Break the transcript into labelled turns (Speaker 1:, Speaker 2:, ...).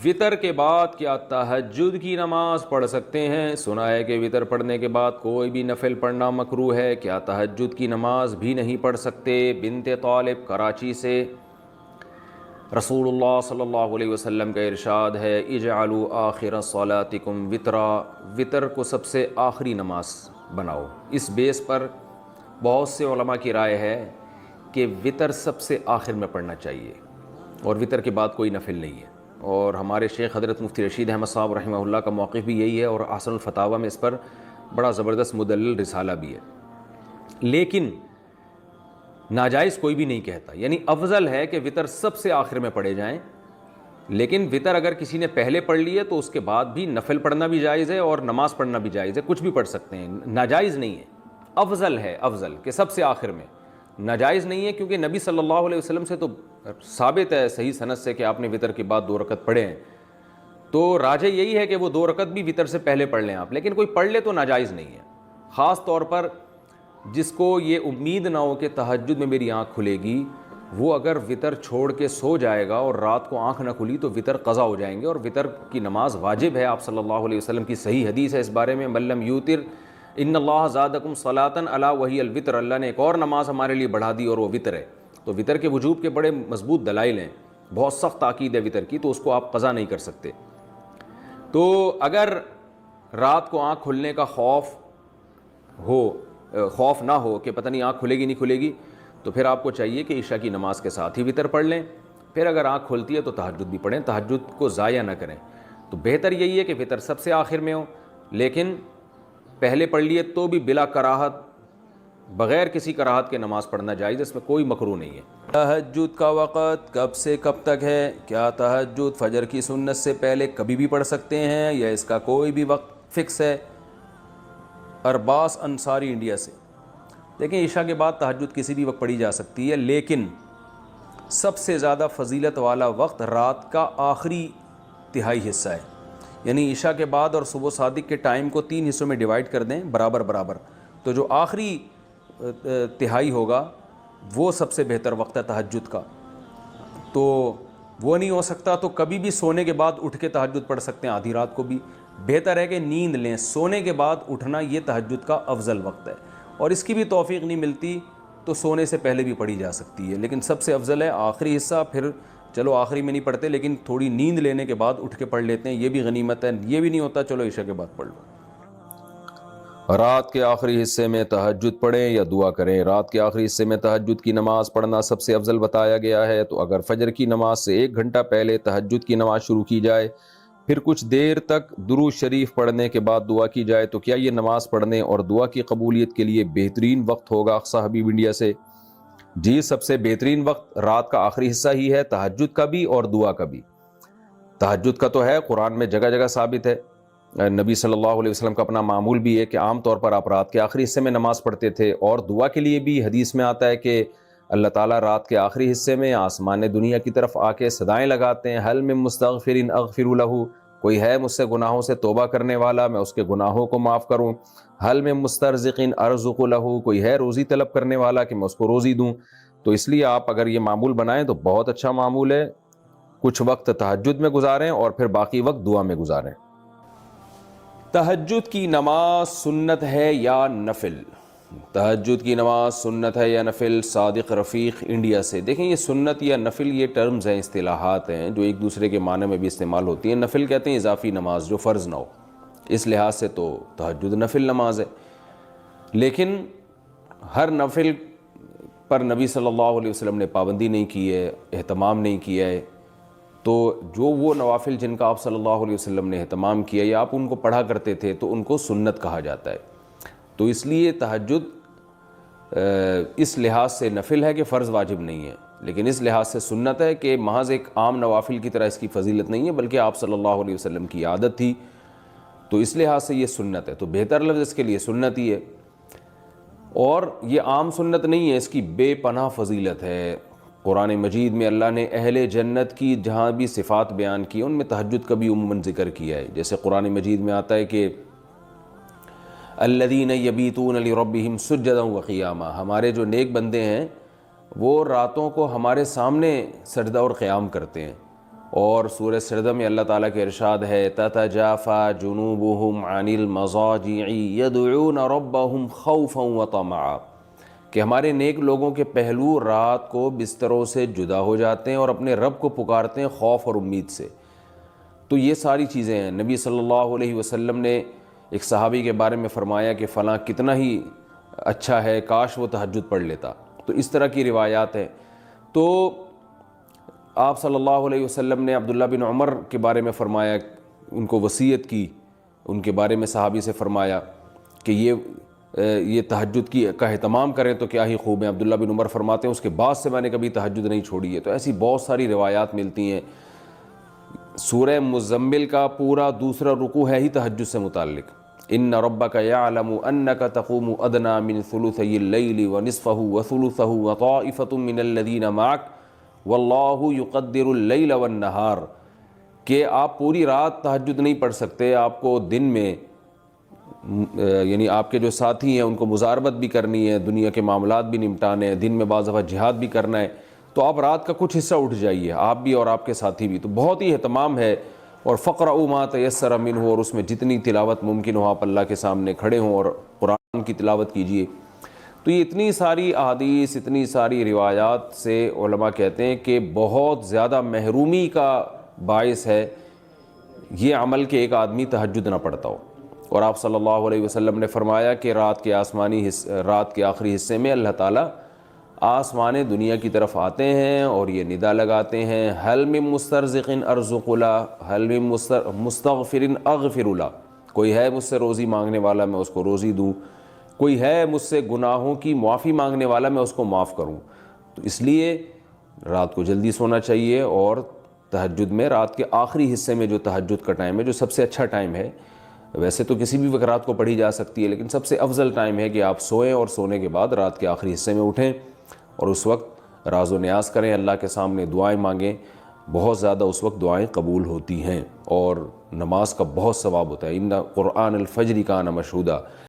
Speaker 1: وطر کے بعد کیا تہجد کی نماز پڑھ سکتے ہیں؟ سنا ہے کہ وطر پڑھنے کے بعد کوئی بھی نفل پڑھنا مکروہ ہے، کیا تہجد کی نماز بھی نہیں پڑھ سکتے؟ بنت طالب کراچی سے۔ رسول اللہ صلی اللہ علیہ وسلم کا ارشاد ہے، اجعلوا آخر صلاتکم وطرا، وطر کو سب سے آخری نماز بناؤ۔ اس بیس پر بہت سے علماء کی رائے ہے کہ وطر سب سے آخر میں پڑھنا چاہیے، اور وطر کے بعد کوئی نفل نہیں ہے۔ اور ہمارے شیخ حضرت مفتی رشید احمد صاحب رحمہ اللہ کا موقف بھی یہی ہے، اور احسن الفتاویٰ میں اس پر بڑا زبردست مدلل رسالہ بھی ہے۔ لیکن ناجائز کوئی بھی نہیں کہتا، یعنی افضل ہے کہ وطر سب سے آخر میں پڑھے جائیں، لیکن وطر اگر کسی نے پہلے پڑھ لی ہے تو اس کے بعد بھی نفل پڑھنا بھی جائز ہے اور نماز پڑھنا بھی جائز ہے، کچھ بھی پڑھ سکتے ہیں، ناجائز نہیں ہے۔ افضل ہے، افضل کہ سب سے آخر میں، ناجائز نہیں ہے، کیونکہ نبی صلی اللہ علیہ وسلم سے تو ثابت ہے صحیح سند سے کہ آپ نے وطر کے بعد 2 رکعت پڑھے ہیں، تو راجح یہی ہے کہ وہ 2 رکعت بھی وطر سے پہلے پڑھ لیں آپ، لیکن کوئی پڑھ لے تو ناجائز نہیں ہے۔ خاص طور پر جس کو یہ امید نہ ہو کہ تہجد میں میری آنکھ کھلے گی، وہ اگر وطر چھوڑ کے سو جائے گا اور رات کو آنکھ نہ کھلی تو وطر قضا ہو جائیں گے، اور وطر کی نماز واجب ہے۔ آپ صلی اللہ علیہ وسلم کی صحیح حدیث ہے اس بارے میں، من لم یوتر ان اللہ زادکم صلاۃ الا وہی الوطر، اللہ نے ایک اور نماز ہمارے لیے بڑھا دی اور وہ وطر ہے۔ تو وطر کے وجوب کے بڑے مضبوط دلائل ہیں، بہت سخت تاکید ہے وطر کی، تو اس کو آپ قضا نہیں کر سکتے۔ تو اگر رات کو آنکھ کھلنے کا خوف نہ ہو کہ پتہ نہیں آنکھ کھلے گی نہیں کھلے گی، تو پھر آپ کو چاہیے کہ عشاء کی نماز کے ساتھ ہی وطر پڑھ لیں، پھر اگر آنکھ کھلتی ہے تو تہجد بھی پڑھیں، تہجد کو ضائع نہ کریں۔ تو بہتر یہی ہے کہ وطر سب سے آخر میں ہو، لیکن پہلے پڑھ لیے تو بھی بلا کراہت، بغیر کسی کراہت کے نماز پڑھنا جائز، اس میں کوئی مکروہ نہیں ہے۔ تہجد کا وقت کب سے کب تک ہے؟ کیا تہجد فجر کی سنت سے پہلے کبھی بھی پڑھ سکتے ہیں یا اس کا کوئی بھی وقت فکس ہے؟ ارباس انصاری انڈیا سے۔ دیکھیں، عشاء کے بعد تہجد کسی بھی وقت پڑھی جا سکتی ہے، لیکن سب سے زیادہ فضیلت والا وقت رات کا آخری تہائی حصہ ہے، یعنی عشاء کے بعد اور صبح صادق کے ٹائم کو 3 حصوں میں ڈیوائڈ کر دیں برابر برابر، تو جو آخری تہائی ہوگا وہ سب سے بہتر وقت ہے تہجد کا۔ تو وہ نہیں ہو سکتا تو کبھی بھی سونے کے بعد اٹھ کے تہجد پڑھ سکتے ہیں، آدھی رات کو بھی۔ بہتر ہے کہ نیند لیں، سونے کے بعد اٹھنا یہ تہجد کا افضل وقت ہے، اور اس کی بھی توفیق نہیں ملتی تو سونے سے پہلے بھی پڑھی جا سکتی ہے، لیکن سب سے افضل ہے آخری حصہ۔ پھر چلو آخری میں نہیں پڑھتے، لیکن تھوڑی نیند لینے کے بعد اٹھ کے پڑھ لیتے ہیں، یہ بھی غنیمت ہے۔ یہ بھی نہیں ہوتا چلو عشاء کے بعد پڑھ لو۔ رات کے آخری حصے میں تہجد پڑھیں یا دعا کریں؟ رات کے آخری حصے میں تہجد کی نماز پڑھنا سب سے افضل بتایا گیا ہے، تو اگر فجر کی نماز سے 1 گھنٹہ پہلے تہجد کی نماز شروع کی جائے، پھر کچھ دیر تک درود شریف پڑھنے کے بعد دعا کی جائے، تو کیا یہ نماز پڑھنے اور دعا کی قبولیت کے لیے بہترین وقت ہوگا؟ اقصی حبیب انڈیا سے۔ جی، سب سے بہترین وقت رات کا آخری حصہ ہی ہے، تہجد کا بھی اور دعا کا بھی۔ تہجد کا تو ہے، قرآن میں جگہ جگہ ثابت ہے، نبی صلی اللہ علیہ وسلم کا اپنا معمول بھی ہے کہ عام طور پر آپ رات کے آخری حصے میں نماز پڑھتے تھے، اور دعا کے لیے بھی حدیث میں آتا ہے کہ اللہ تعالیٰ رات کے آخری حصے میں آسمان دنیا کی طرف آ کے صدائیں لگاتے ہیں، حل من مستغفر اغفر لہ، کوئی ہے مجھ سے گناہوں سے توبہ کرنے والا میں اس کے گناہوں کو معاف کروں، حل من مسترزق ارزق لہ، کوئی ہے روزی طلب کرنے والا کہ میں اس کو روزی دوں۔ تو اس لیے آپ اگر یہ معمول بنائیں تو بہت اچھا معمول ہے، کچھ وقت تہجد میں گزاریں اور پھر باقی وقت دعا میں گزاریں۔ تہجد کی نماز سنت ہے یا نفل؟ تہجد کی نماز سنت ہے یا نفل؟ صادق رفیق انڈیا سے۔ دیکھیں، یہ سنت یا نفل یہ ٹرمز ہیں، اصطلاحات ہیں جو ایک دوسرے کے معنی میں بھی استعمال ہوتی ہیں۔ نفل کہتے ہیں اضافی نماز جو فرض نہ ہو، اس لحاظ سے تو تہجد نفل نماز ہے، لیکن ہر نفل پر نبی صلی اللہ علیہ وسلم نے پابندی نہیں کی ہے، اہتمام نہیں کیا ہے، تو جو وہ نوافل جن کا آپ صلی اللہ علیہ وسلم نے اہتمام کیا یا آپ ان کو پڑھا کرتے تھے تو ان کو سنت کہا جاتا ہے۔ تو اس لیے تہجد اس لحاظ سے نفل ہے کہ فرض واجب نہیں ہے، لیکن اس لحاظ سے سنت ہے کہ محض ایک عام نوافل کی طرح اس کی فضیلت نہیں ہے، بلکہ آپ صلی اللہ علیہ وسلم کی عادت تھی، تو اس لحاظ سے یہ سنت ہے۔ تو بہتر لفظ اس کے لیے سنت ہی ہے، اور یہ عام سنت نہیں ہے، اس کی بے پناہ فضیلت ہے۔ قرآن مجید میں اللہ نے اہل جنت کی جہاں بھی صفات بیان کی ان میں تہجد کا بھی عموماً ذکر کیا ہے، جیسے قرآن مجید میں آتا ہے کہ الذین یبیتون لربہم سجدا وقیاما، ہمارے جو نیک بندے ہیں وہ راتوں کو ہمارے سامنے سجدہ اور قیام کرتے ہیں، اور سورہ سجدہ میں اللہ تعالیٰ کے ارشاد ہے تتجافى جنوبهم عن المضاجع يدعون ربهم خوفا وطمعا، کہ ہمارے نیک لوگوں کے پہلو رات کو بستروں سے جدا ہو جاتے ہیں اور اپنے رب کو پکارتے ہیں خوف اور امید سے۔ تو یہ ساری چیزیں ہیں۔ نبی صلی اللہ علیہ وسلم نے ایک صحابی کے بارے میں فرمایا کہ فلاں کتنا ہی اچھا ہے، کاش وہ تہجد پڑھ لیتا۔ تو اس طرح کی روایات ہیں۔ تو آپ صلی اللہ علیہ وسلم نے عبداللہ بن عمر کے بارے میں فرمایا، ان کو وصیت کی، ان کے بارے میں صحابی سے فرمایا کہ یہ تہجد کا اہتمام کریں تو کیا ہی خوب ہیں۔ عبداللہ بن عمر فرماتے ہیں اس کے بعد سے میں نے کبھی تہجد نہیں چھوڑی ہے۔ تو ایسی بہت ساری روایات ملتی ہیں۔ سورہ مزمل کا پورا دوسرا رکوع ہے ہی تہجد سے متعلق۔ ان ربک یعلم انک تقوم ادنی من ثلثی اللیل ونصفہ وثلثہ وطائفۃ من الذین معک واللہ یقدر اللیل والنہار، کہ آپ پوری رات تہجد نہیں پڑھ سکتے، آپ کو دن میں یعنی آپ کے جو ساتھی ہیں ان کو مزاربت بھی کرنی ہے، دنیا کے معاملات بھی نمٹانے ہیں، دن میں بعض دفعہ جہاد بھی کرنا ہے، تو آپ رات کا کچھ حصہ اٹھ جائیے، آپ بھی اور آپ کے ساتھی بھی۔ تو بہت ہی اہتمام ہے۔ اور فقرؤوا ما تیسر منہ، اور اس میں جتنی تلاوت ممکن ہو آپ اللہ کے سامنے کھڑے ہوں اور قرآن کی تلاوت کیجیے۔ تو یہ اتنی ساری احادیث، اتنی ساری روایات سے علماء کہتے ہیں کہ بہت زیادہ محرومی کا باعث ہے یہ عمل کہ ایک آدمی تہجد نہ پڑھتا ہو۔ اور آپ صلی اللہ علیہ وسلم نے فرمایا کہ رات کے آخری حصے میں اللہ تعالیٰ آسمان دنیا کی طرف آتے ہیں اور یہ ندا لگاتے ہیں حل من مسترزق ارزق له، حل من مستغفر اغفر له، کوئی ہے مجھ سے روزی مانگنے والا میں اس کو روزی دوں، کوئی ہے مجھ سے گناہوں کی معافی مانگنے والا میں اس کو معاف کروں۔ تو اس لیے رات کو جلدی سونا چاہیے، اور تہجد میں رات کے آخری حصے میں جو تہجد کا ٹائم ہے، جو سب سے اچھا ٹائم ہے، ویسے تو کسی بھی وقت رات کو پڑھی جا سکتی ہے، لیکن سب سے افضل ٹائم ہے کہ آپ سوئیں اور سونے کے بعد رات کے آخری حصے میں اٹھیں اور اس وقت راز و نیاز کریں، اللہ کے سامنے دعائیں مانگیں۔ بہت زیادہ اس وقت دعائیں قبول ہوتی ہیں اور نماز کا بہت ثواب ہوتا ہے۔ ان قرآن الفجر کان مشہودا۔